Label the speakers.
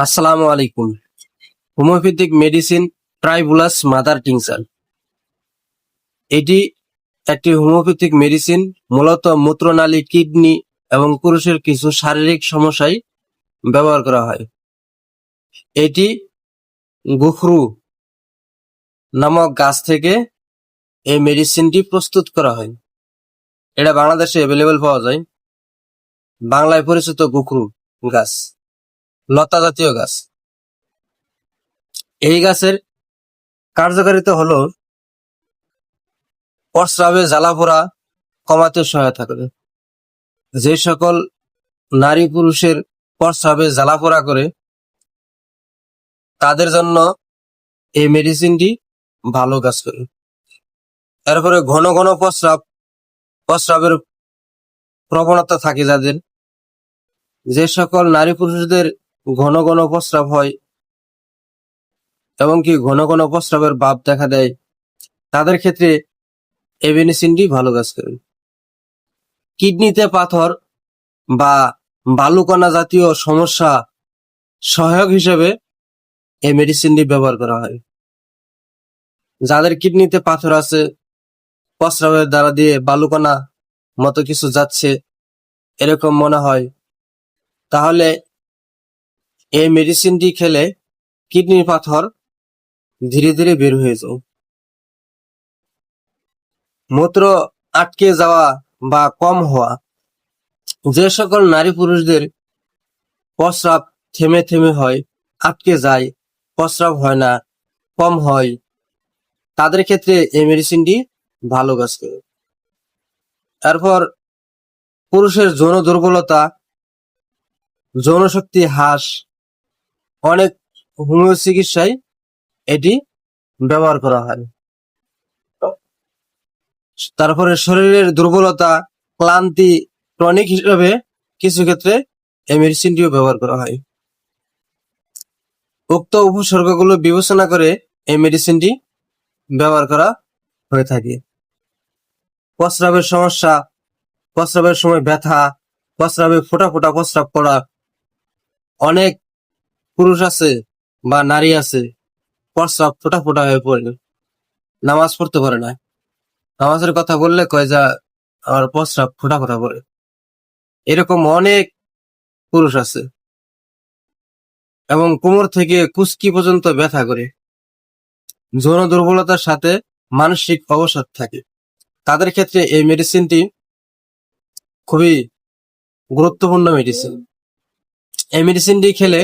Speaker 1: আসসালামু আলাইকুম। Homeopathic medicine tribulus mother tincture. এটি একটি হোমিওপ্যাথিক মেডিসিন, মূলত মূত্রনালী, কিডনি এবং পুরুষের কিছু শারীরিক সমস্যায় ব্যবহার করা হয়। এটি গুখরু নামক গাছ থেকে এই মেডিসিনটি প্রস্তুত করা হয়। এটা বাংলাদেশে অ্যাভেলেবল পাওয়া যায়। বাংলায় পরিচিত গুখরু গাছ, লতা জাতীয় গাছ। এই গাছের কার্যকারিতা হলো প্রস্রাবে জ্বালাপোড়া কমাতে সহায়তা করে। যে সকল নারী পুরুষের প্রস্রাবে জ্বালাপোড়া করে তাদের জন্য এই মেডিসিনটি ভালো কাজ করে। এরপরে ঘন ঘন প্রস্রাবের প্রবণতা থাকে যাদের, যে সকল নারী পুরুষদের ঘন ঘন প্রস্রাব হয় এবং কি ঘন ঘন প্রস্রাবের ভাব দেখা দেয়, তাদের ক্ষেত্রে এই মেডিসিনটি ভালো কাজ করে। কিডনিতে পাথর বা বালুকণা জাতীয় সমস্যা সহায়ক হিসেবে এই মেডিসিনটি ব্যবহার করা হয়। যাদের কিডনিতে পাথর আছে, প্রস্রাবের দ্বারা দিয়ে বালুকণা মতো কিছু যাচ্ছে এরকম মনে হয়, তাহলে এই মেডিসিনটি খেলে কিডনির পাথর ধীরে ধীরে বের হয়ে যায়। মূত্র আটকে যাওয়া বা কম হওয়া, যে সকল নারী পুরুষদের প্রস্রাব থেমে থেমে হয়, আটকে যায়, প্রস্রাব হয় না, কম হয়, তাদের ক্ষেত্রে এই মেডিসিনটি ভালো কাজ করে। এরপর পুরুষের যৌন দুর্বলতা, যৌন শক্তি হ্রাস, অনেক হোমিও চিকিৎসায় এটি ব্যবহার করা হয়। তারপরে শরীরের দুর্বলতা, ক্লান্তি, টনিক হিসেবে কিছু ক্ষেত্রে এই মেডিসিনটিও ব্যবহার করা হয়। উক্ত উপসর্গগুলো বিবেচনা করে এই মেডিসিনটি ব্যবহার করা হয়ে থাকে। প্রস্রাবের সমস্যা, প্রস্রাবের সময় ব্যথা, প্রস্রাবে ফোঁটা ফোঁটা প্রস্রাব করা, অনেক পুরুষ আছে বা নারী আছে প্রস্রাব ফোঁটা ফোঁটা হয়ে পড়ে, নামাজ পড়তে পারে না। নামাজের কথা বললে কয় যা আমার প্রস্রাব ফোঁটা ফোঁটা পড়ে। এরকম অনেক পুরুষ আছে এবং কোমর থেকে কুচকি পর্যন্ত ব্যথা করে। যৌন দুর্বলতার সাথে মানসিক অবসাদ থাকে, তাদের ক্ষেত্রে এই মেডিসিনটি খুবই গুরুত্বপূর্ণ মেডিসিন। এই মেডিসিনটি খেলে